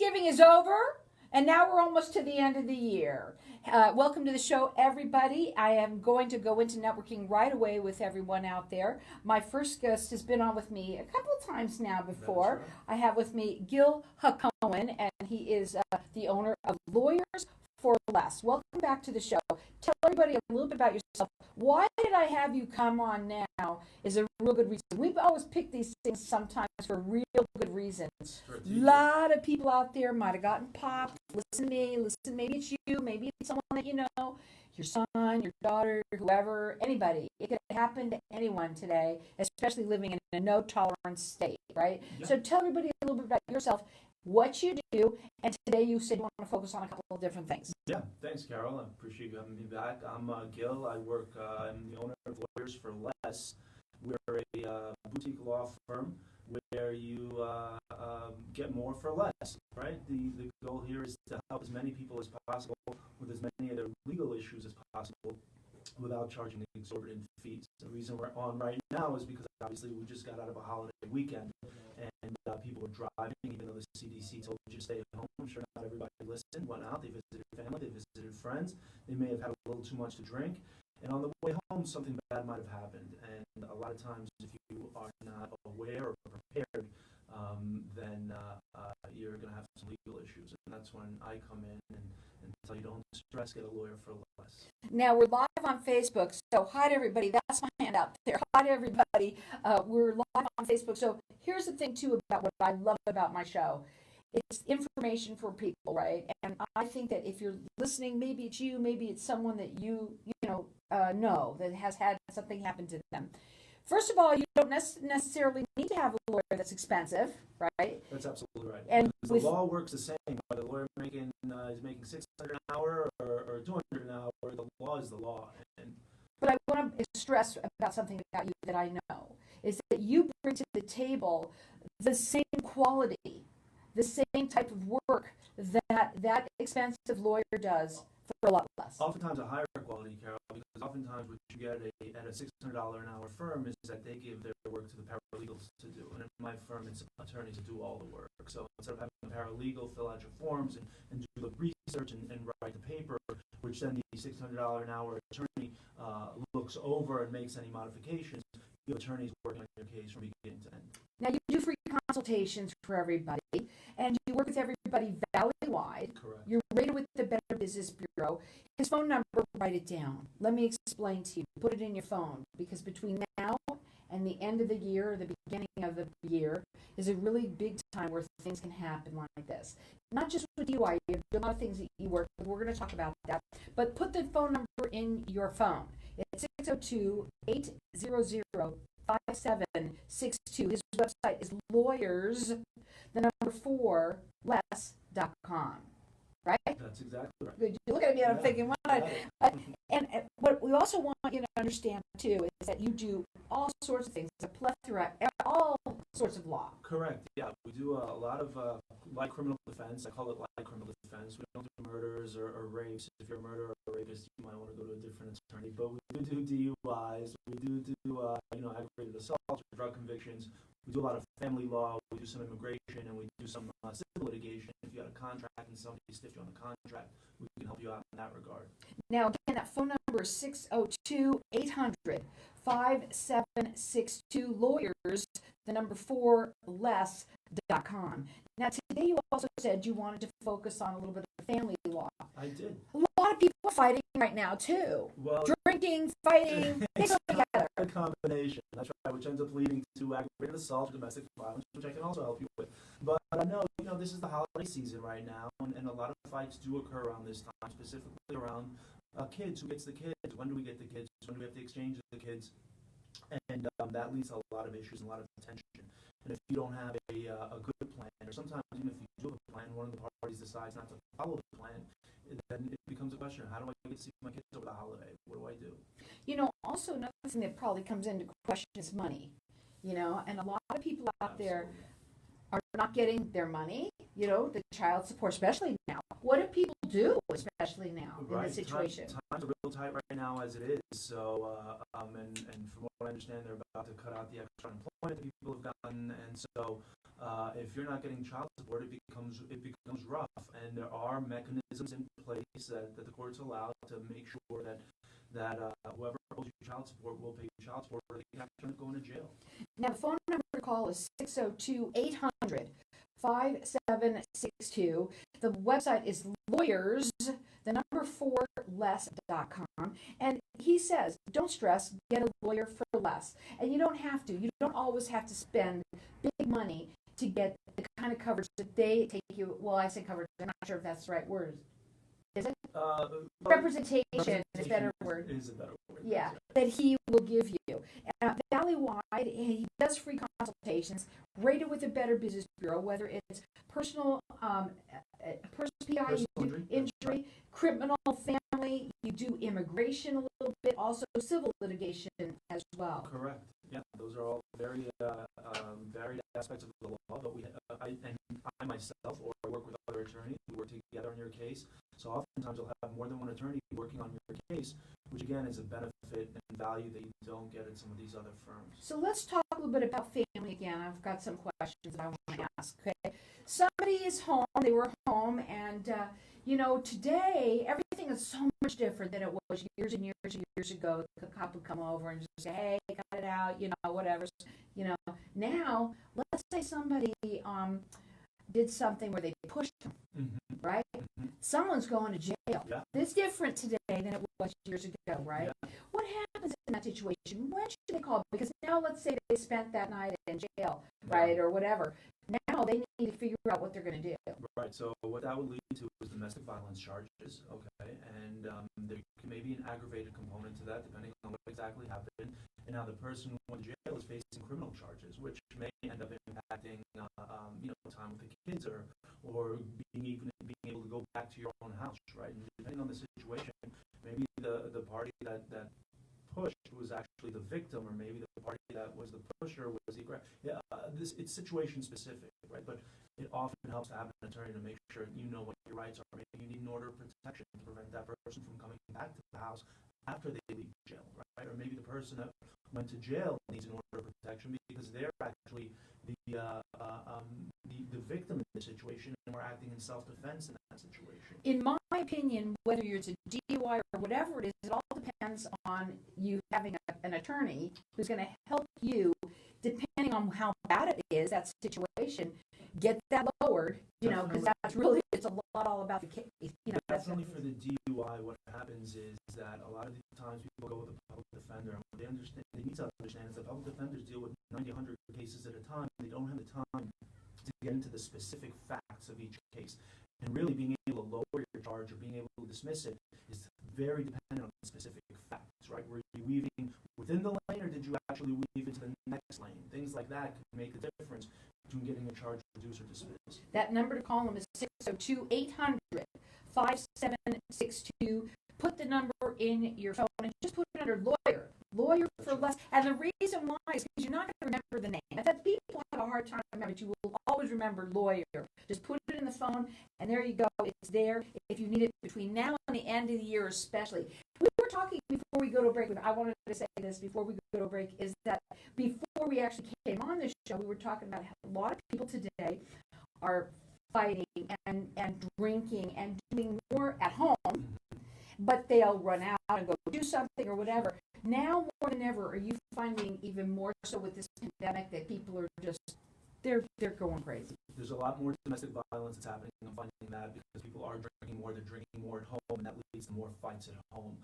Thanksgiving is over, and now we're almost to the end of the year. Welcome to the show, everybody. I am going to go into networking right away with everyone out there. My first guest has been on with me a couple of times now before. Right. I have with me Gil Hacohen, and he is the owner of Lawyers4Less. Welcome back to the show. Tell everybody a little bit about yourself. Why did I have you come on now is a real good reason. We've always picked these things sometimes for real good reasons. A lot of people out there might have gotten popped. Listen to me. Listen, maybe it's you. Maybe it's someone that you know, your son, your daughter, whoever, anybody. It could happen to anyone today, especially living in a no-tolerance state, right? Yeah. So tell everybody a little bit about yourself, what you do, and today you said you want to focus on a couple of different things. Yeah, thanks, Carol. I appreciate you having me back. I'm Gil. I work, I'm the owner of Lawyers4Less. We're a boutique law firm where you get more for less, right? The goal here is to help as many people as possible with as many of their legal issues as possible without charging exorbitant fees. The reason we're on right now is because obviously we just got out of a holiday weekend and people were driving, even though the CDC told you to stay at home. I'm sure not everybody listened, went out, they visited family, they visited friends, they may have had a little too much to drink, and on the way home something bad might have happened. And a lot of times if you are not aware or prepared, then you're going to have some legal issues, and that's when I come in and tell you don't stress, get a lawyer for less. Now we're live on Facebook, so hi to everybody. That's my hand out there. Hi to everybody. We're live on Facebook. So here's the thing too about what I love about my show. It's information for people, right? And I think that if you're listening, maybe it's you, maybe it's someone that you know that has had something happen to them. First of all, you don't necessarily need to have a lawyer that's expensive, right? That's absolutely right. And the law works the same. Whether the lawyer is making $600 an hour or $200 an hour, the law is the law. But I want to stress about something about you that I know is that you bring to the table the same quality, the same type of work that expensive lawyer does for a lot less. Oftentimes a higher quality, Carol, because oftentimes what you get at a $600 an hour firm is that they give their work to the paralegals to do. And in my firm, it's attorneys to do all the work. So instead of having a paralegal fill out your forms and do the research and write the paper, which then the $600 an hour attorney looks over and makes any modifications, the attorney's working on your case from beginning to end. Now you do free consultations for everybody, and you work with everybody valley-wide. Correct. You're rated with the Better Business Bureau. His phone number, write it down. Let me explain to you. Put it in your phone, because between now and the end of the year, or the beginning of the year, is a really big time where things can happen like this. Not just with you, I have a lot of things that you work with. We're going to talk about that. But put the phone number in your phone. It's 602-800-5762. His website is lawyers4less.com. Right? That's exactly right. Good. You look at me and I'm thinking, and what we also want you to understand too is that you do all sorts of things, a plethora, all sorts of law. Correct. Yeah, we do a lot of light criminal defense. I call it light criminal defense. We don't do murders or rapes. If you're a murderer or a rapist, you might want to go to a different attorney. But we do DUIs. We do aggravated assaults or drug convictions. We do a lot of family law. We do some immigration, and we do some civil litigation. If you had a contract and somebody stiffed you on the contract, we can help you out in that regard. Now, again, that phone number is 602-800-5762, lawyers, the number 4less.com. Now, today you also said you wanted to focus on a little bit of family law. I did. A lot of people are fighting right now, too. Well, drinking, fighting, they go together. A combination. That's right, which ends up leading to aggravated assault, domestic violence, which I can also help you with. But I know, this is the holiday season right now, and a lot of fights do occur around this time, specifically around kids. Who gets the kids? When do we get the kids? When do we have to exchange the kids? And that leads to a lot of issues and a lot of tension. And if you don't have a good plan, or sometimes even if you do have a plan, one of the parties decides not to follow the plan, then it becomes a question of how do I get to see my kids over the holiday? What do I do? Also another thing that probably comes into question is money. And a lot of people out there are not getting their money, the child support, especially now. What do people do, especially now, in this situation? Times are real tight right now as it is. So, and from what I understand, they're about to cut out the extra unemployment that people have gotten. And so, if if you're not getting child support, it becomes rough, and there are mechanisms in place that the courts allow to make sure that whoever owes you child support will pay child support, or they can actually go into jail. Now, the phone number to call is 602-800-5762. The website is Lawyers4Less.com. And he says, don't stress, get a lawyer for less. And you don't have to. You don't always have to spend big money to get the kind of coverage that they take you. Well, I say coverage. I'm not sure if that's the right word. Is it? Representation is a better word. Is a better word. Yeah, that he will give you. Valley-wide, he does free consultations, rated with the Better Business Bureau, whether it's personal PI, injury, criminal, family, you do immigration a little bit, also civil litigation as well. Correct. Yeah, those are all very varied aspects of the law. But I myself, or I work with other attorneys, we work together on your case. So oftentimes you'll have more than one attorney working on your case, which again is a benefit and value that you don't get in some of these other firms. So let's talk a little bit about family again. I've got some questions that I want to ask. Okay, somebody is home. They were home, and today everything is so much different than it was years and years and years ago. The cop would come over and just say, "Hey, cut it out," whatever. Now let's say somebody did something where they pushed them, right? Mm-hmm. Someone's going to jail. Yeah. It's different today than it was years ago, right? Yeah. What happens in that situation? When should they call? Because now let's say they spent that night in jail, right, or whatever. Now they need to figure out what they're going to do. Right, so what that would lead to is domestic violence charges, okay? And there may be an aggravated component to that depending on what exactly happened. And now the person who went to jail is facing criminal charges, which may end up impacting time with the kids or being able to go back to your own house, right? And depending on the situation, maybe the party that pushed was actually the victim, or maybe the party that was the pusher was the aggressor. Yeah, it's situation specific, right? But it often helps to have an attorney to make sure you know what your rights are. Maybe you need an order of protection to prevent that person from coming back to the house after they leave jail, right? Or maybe the person that went to jail needs an order of protection because they're actually the victim in the situation, and we're acting in self-defense in that situation. In my opinion, whether it's a DUI or whatever it is, it all depends on you having an attorney who's going to help you, depending on how bad it is, that situation, get that lowered, because that's really, it's a lot all about the case. Definitely for the DUI, what happens is that a lot of the times people go with a public defender, and what they need to understand is that public defenders deal with 90, 100 cases at a time. They don't have the time to get into the specific facts of each case. And really being able to lower your charge or being able to dismiss it is very dependent on the specific facts, right? Were you weaving within the lane, or did you actually weave into the next lane? Things like that can make the difference between getting a charge reduced or dismissed. That number to call them is 602-800-5762. Put the number in your phone and just put it under Lawyer for Less. And the reason why is because you're not going to remember the name. In fact, people have a hard time remembering it. You will always remember lawyer. Just put it in the phone, and there you go. It's there if you need it between now and the end of the year especially. We were talking before we go to break. I wanted to say this before we go to break, is that before we actually came on this show, we were talking about how a lot of people today are fighting and drinking and doing more at home, but they'll run out and go do something or whatever. Now more than ever, are you finding even more so with this pandemic that people are just, they're going crazy? There's a lot more domestic violence that's happening. I'm finding that because people are drinking more, they're drinking more at home, and that leads to more fights at home.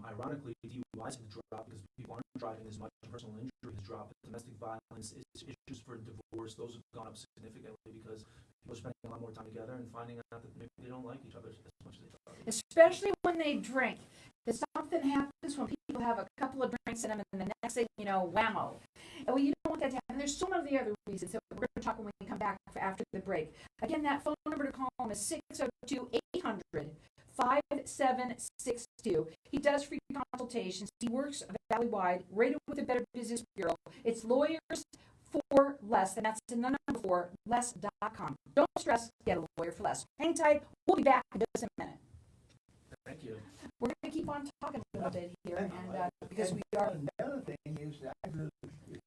Ironically, DUIs have dropped because people aren't driving as much. Personal injury has dropped. Domestic violence issues for divorce, those have gone up significantly because people are spending a lot more time together and finding out that maybe they don't like each other as much as they thought. Especially when they drink. Because something happens when people have a couple of drinks in them, and the next thing you know, whammo. And you don't want that to happen. There's so many other reasons that we're going to talk when we come back after the break. Again, that phone number to call him is 602-800-5762. He does free consultations. He works valley-wide, rated with the Better Business Bureau. It's Lawyers4Less, and that's the number 4, less.com. Don't stress, get a lawyer for less. Hang tight. We'll be back in just a minute. Thank you. We're going to keep on talking a little bit here, and because we are. Another thing is that I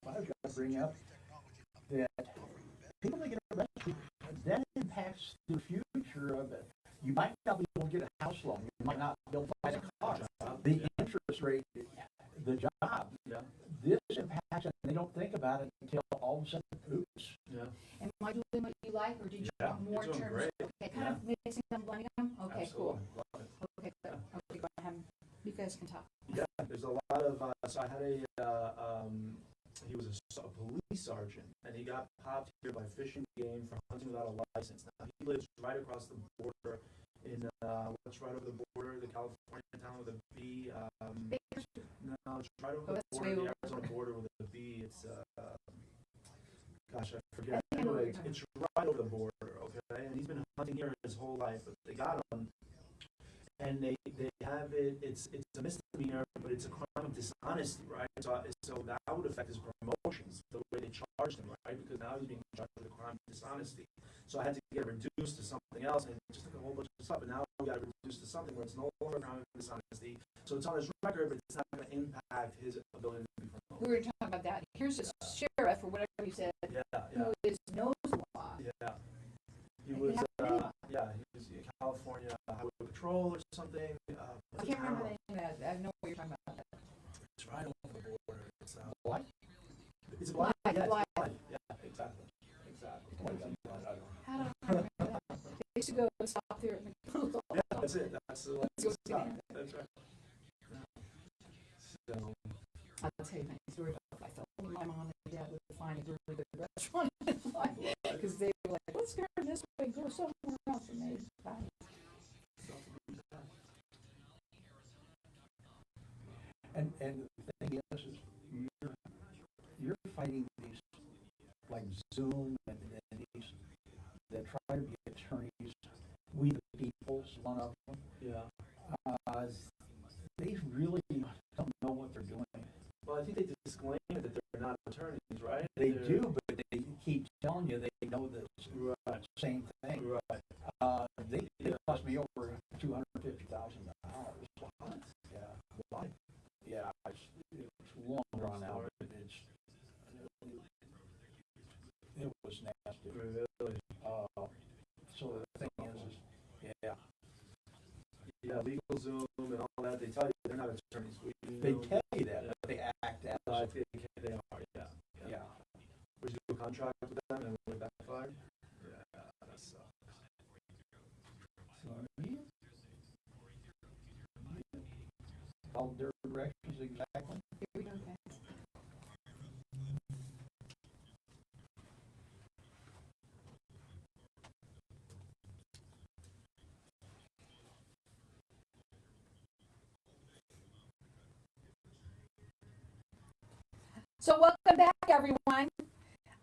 was going to bring up that people that get arrested that's the future of it. You might not be able to get a house loan. You might not be able to buy a car. The interest rate, the job. Yeah. This impacts it, and they don't think about it until all of a sudden, oops. Yeah. Am I doing what you like, or did you want more You're doing terms? great. Okay, kind of mixing them, blending them? Okay, Absolutely. cool. Love it. Okay, good. Okay, go ahead. You guys can talk. Yeah, there's a lot of, so I had he was a police sergeant, and he got popped here by fishing game for hunting without a license. Now, he lives right across the border in, what's right over the border, the California town with a B, no, it's right over the border, the Arizona border with a B, it's, gosh, I forget. Anyway, it's right over the border, okay, and he's been hunting here his whole life, but they got him. And they have it, it's a misdemeanor, but it's a crime of dishonesty, right? So that would affect his promotions, the way they charged him, right? Because now he's being charged with a crime of dishonesty. So I had to get it reduced to something else, and just took a whole bunch of stuff, and now we got it reduced to something where it's no longer a crime of dishonesty. So it's on his record, but it's not going to impact his ability to be promoted. We were talking about that. Here's a sheriff, or whatever you said, who knows the law. Yeah. He was, he was in California Highway Patrol or something. I can't remember the name of that. I know what you're talking about. It's right over the border. It's What? It's blind. Blind, Yeah, blind. it's blind. Yeah, exactly. How do I remember that? They used to go and stop there. Yeah, that's it. That's the Let's go stop. see that. That's right. Yeah. So, I'll tell you a funny story about that. I thought my mom and dad would find a really good restaurant because they were like, let's go this way, go somewhere else, and they found it. And the thing is you're fighting these like Zoom and these that try to be attorneys. We the People's one of them. yeah. They really don't know what they're doing. Well, I think they disclaim that they're not attorneys, right? They do, but they keep telling you they know the same thing. Right. They cost me over $250,000. What? Yeah. Why? Yeah, it's long drawn out. It was nasty. Really? So the thing is yeah. Yeah, legal Zoom and all that. They tell you they're not attorneys. They tell you that, but they act as I think they are. Yeah. yeah. Would you do a contract with them and it backfired? Yeah, that sucks. Follow their directions exactly. So welcome back, everyone.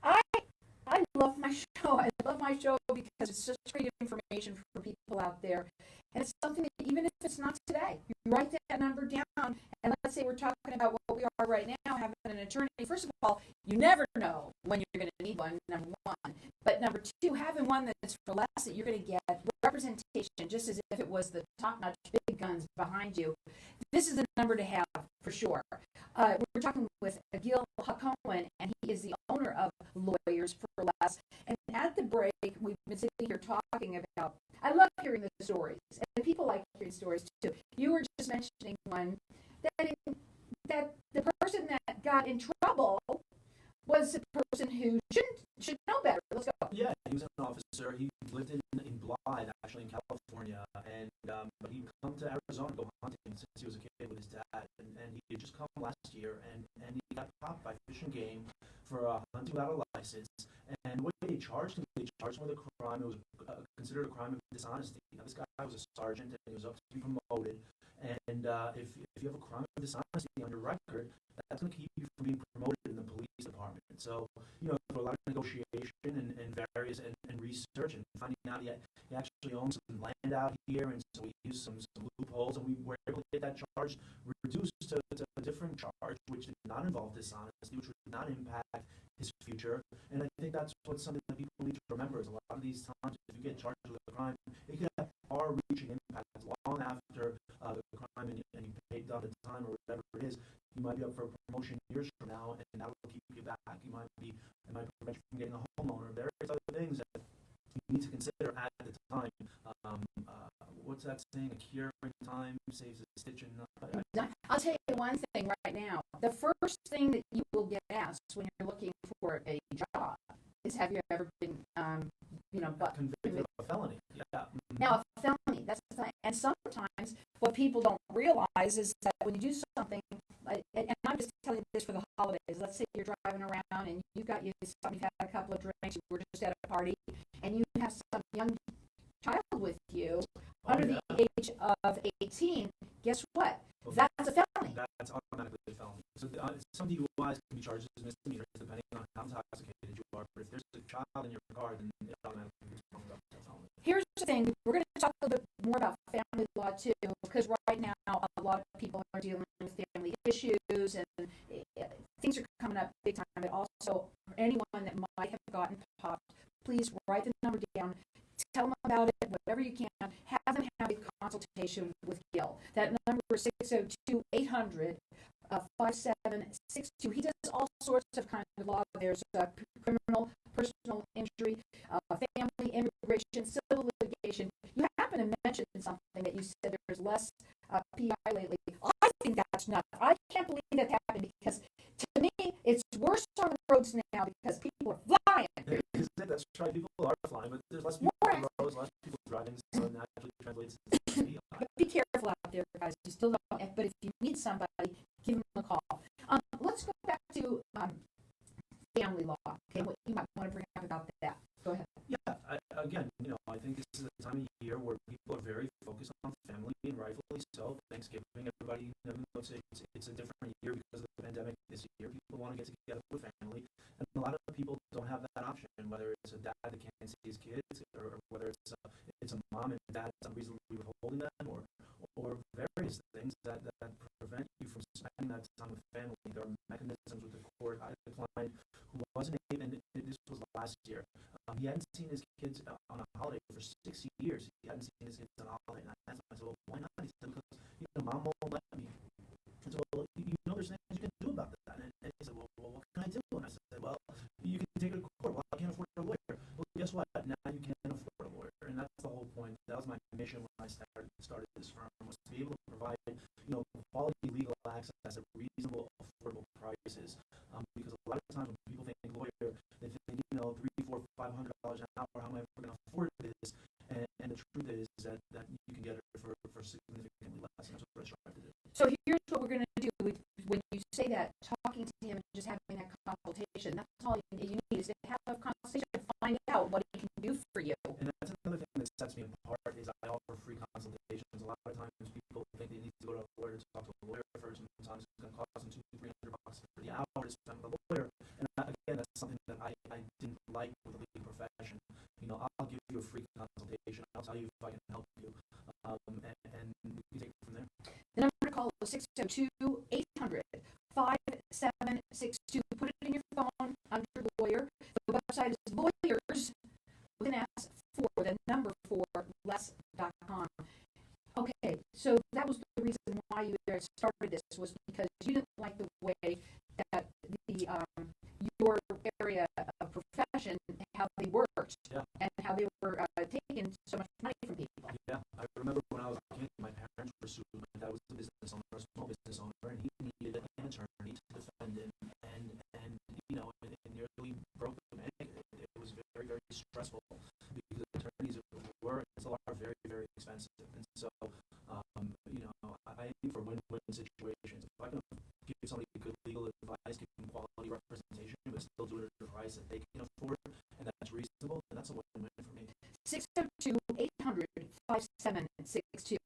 I love my show. I love my show because it's such great information for people out there. And it's something that even if it's not today, you write that number down, and let's say we're talking about what we are right now, having an attorney. First of all, you never know when you're going to need one, number one. But number two, having one that's for less, that you're going to get representation, just as if it was the top-notch big guns behind you. This is the number to have for sure. We're talking with Gil Hacohen, and he is the owner of Lawyers4Less. And at the break, we've been sitting here talking about, I love hearing the stories, and people like hearing stories too. You were just mentioning one that the person that got in trouble was a person who should know better. Let's go. Yeah, he was an officer. He lived in Blythe, actually in California, and but he'd come to Arizona to go hunting since he was a kid with his dad, and he had just come last year, and he got popped by Fish and Game for hunting without a license. And the way they charged him with a crime. It was considered a crime of dishonesty. Now, this guy was a sergeant, and he was up to be promoted. And if you have a crime of dishonesty on your record, that's going to keep you from being promoted in the police department. So, through a lot of negotiation and various and research and finding out he actually owns some land out here, and so we used some loopholes, and we were able to get that charge reduced to a different charge, which did not involve dishonesty, which would not impact his future. And I think that's what's something that people need to remember is a lot of these times, if you get charged with a crime, it can have far-reaching impacts long after the crime and you paid down the time or whatever it is. You might be up for a promotion years from now, and that will keep you back. It might prevent you from getting a home loan or various other things that need to consider at the time. What's that saying? A cure in time saves a stitch in none. I'll tell you one thing right now. The first thing that you will get asked when you're looking for a job is, have you ever been, Convicted of a felony. Yeah. Mm-hmm. Now, a felony, that's the thing. And sometimes what people don't realize is that when you do something, and I'm just telling you this for the holidays, let's say you're driving around and you've had a couple of drinks, you were just at a party, and you have some young child with you under the age of 18, guess what? Okay. That's a felony. That's automatically a felony. So some DUIs can be charged as misdemeanors depending on how intoxicated you are. But if there's a child in your car, then it automatically becomes a felony. Here's the thing. We're going to talk a little bit more about family law, too, because right now a lot of people are dealing with family issues, and things are coming up big time. But also, anyone that might have gotten popped, please write the number down. Tell them about it, whatever you can. Have them have a consultation with Gil. That number is 602-800-5762. He does all sorts of kind of law. There's criminal, personal injury, family, immigration, civil litigation. You happen to mention something that you said there's less PI lately. I think that's nuts. I can't believe that happened, because to me, it's worse on the roads now because people are flying. That's right. People are flying, but there's less people on the roads, less people driving, so it naturally translates to PI. But be careful out there, guys. You still don't. But if you need somebody, give them a call. Let's go back to family law. Okay, what you might want to bring up about that. Go ahead. Yeah. Again, I think this is a time of year where people are very focused on family, and rightfully so. Thanksgiving, everybody, it's a different year because of the pandemic this year. People want to get together with family, and a lot of people don't have that option. Whether it's a dad that can't see his kids, or whether it's a mom and dad that's unreasonably withholding them, or various things that prevent you from spending that time with family. There are mechanisms with the court. I had a client who wasn't able, and this was last year. He hadn't seen his kids on a holiday for 6 years. He hadn't seen his kids on a holiday. And I asked him, I said, well, why not? He said, because mom won't let me. I said, well, there's things you can do about that. And he said, well, what can I do? And I said, well, you can take it to court. Well, I can't afford a lawyer. Well, guess what? Now you can afford a lawyer. And that's the whole point. That was my mission when I started this firm, was to be able to provide, quality legal access at reasonable, affordable prices. Because a lot of times when people think lawyer, they think, $300, $400, $500 an hour, how am I ever going to afford this? And the truth is that you can get it for significantly less. And that's what I strive to do. So here's what we're going to do. When you say that, talking to him and just having that consultation, that's all you need is to have a consultation to find out what he can do for you. And that's another thing that sets me apart is I offer free consultations. A lot of times people think they need to go to a lawyer to talk to a lawyer first, and sometimes it's going to cost them $200-$300 for the hour to spend with a lawyer. And again, that's something that I didn't like with the legal profession. I'll give you a free consultation. I'll tell you if I can help you, and we can take it from there. The number to call is 602-800-5762. Put it in your phone under lawyer. The website is lawyers with an S less.com. Okay, so that was the reason why you started this, was because you didn't like the way that your area of profession, how they worked, and how they were taking so much money from people. Yeah, I remember when I was a kid, my parents were sued. My dad was a business owner, a small business owner, and he needed an attorney to defend him, and it nearly broke him. It was very, very stressful because attorneys were and still are very, very expensive. And so, I aim for win-win situations. If I can give somebody good legal advice, give them quality representation, but still do it at a price that they can afford, and that's reasonable, then that's a win-win for me. 602-800-5762.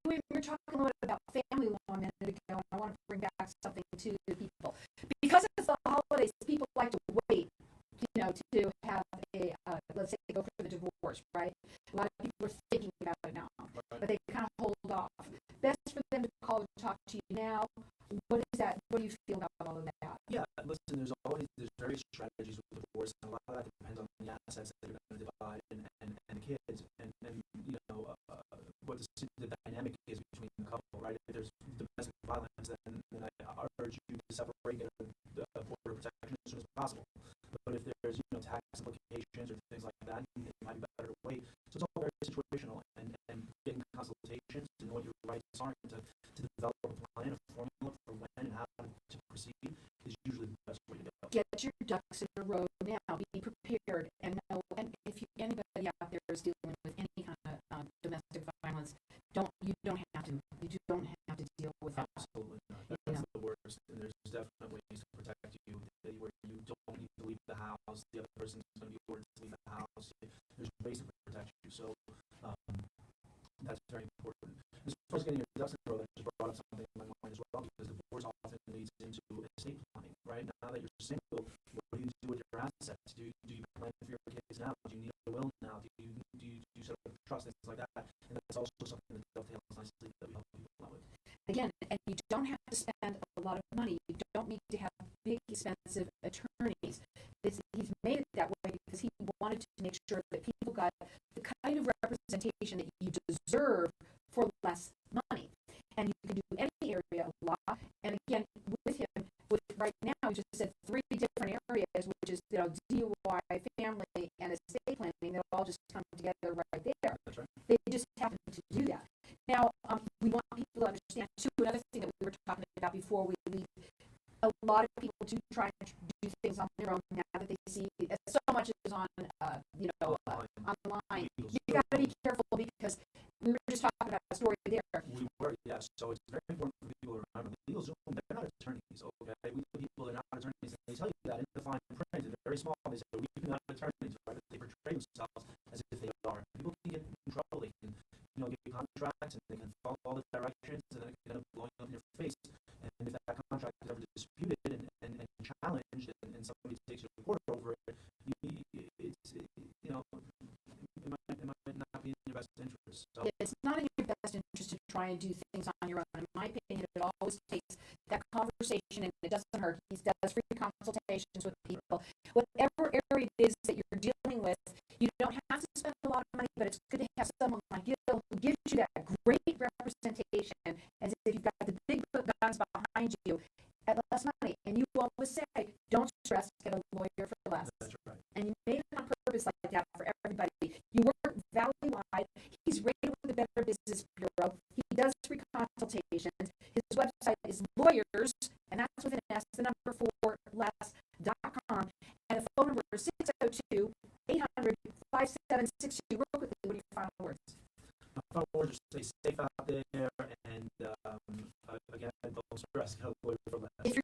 We were talking a little bit about family law a minute ago, and I want to bring back something to the people. Because it's the holidays, people like to wait, to have let's say they go for the divorce, right? A lot of people are thinking about it now, but they kind of hold off. Best for them to call and talk to you now. What is that? What do you feel about all of that? Yeah, listen, there's various strategies with divorce, and a lot of that depends on the assets that you're going to divide and the kids, and what the dynamic is between the couple, right? If there's domestic violence, then I urge you to separate, get a border protection as soon as possible. But if there's tax implications or things like that, and it might be better to wait. So it's all very situational, and getting consultations to know what your rights are and to develop a plan, a formula for when and how to proceed is usually the best way to go. Get your ducks in a row now. Be prepared, and know. And if anybody out there is dealing with any kind of domestic violence, you don't have to deal with that. Absolutely not. That's the worst. And there's definitely ways to protect you where you don't need to leave the house. The other person's going to be ordered to leave the house. There's ways to protect you. So that's very important. As far as getting your ducks in a row, that just brought up something in my mind as well, because divorce often leads into estate planning. Right now that you're single, what do you do with your assets? Do you plan for your kids now? Do you need a will now? Do you set up trust, things like that? And that's also something that dovetails nicely that we help people out with. Again, and you don't have to spend a lot of money. You don't need to have big, expensive attorneys. He's made it that way because he wanted to make sure that people got the kind of representation that you deserve for less money. And you can do any area of law. And again, with him, right now, we just said 3 different areas, which is DUI, family, and estate planning. They'll all just come together right there. That's right. They just happen to do that. Now, we want people to understand, too, another thing that we were talking about before we leave, a lot of people do try to do things on their own now that they see so much is on, online. You got to be careful because we were just talking about a story there. We were, yes. So it's very important for people to remember legal Zoom, they're not attorneys, okay? We tell people they're not attorneys, and they tell you that in the fine print, it's very small. They say, we're not attorneys, right? They portray themselves as if they are. People can get in trouble. They can, get contracts, and they can follow all the directions, and then it can end up blowing up in your face. And if that contract is ever disputed and challenged, and somebody takes you to court over it, it might not be in your best interest. So. It's not in your best interest to try and do things on your own. In my opinion, it always takes that conversation, and it doesn't hurt. He does free consultations with people. Whatever area it is that you're dealing with, you don't have to spend a lot of money, but it's good to have someone like Gil who gives you that great representation, as if you've got the big guns behind you at less money. And you always say, don't stress, get a lawyer for less. That's right. And you made it on purpose like that for everybody. You work valley-wide. He's rated with the Better Business Bureau. He does free consultations. His website is lawyers, and that's with an S, the number 4less.com. And the phone number is 602-800-5762. Real quickly, what are your final words? My final words are stay safe out there, and again, don't stress, get a lawyer for less. If you're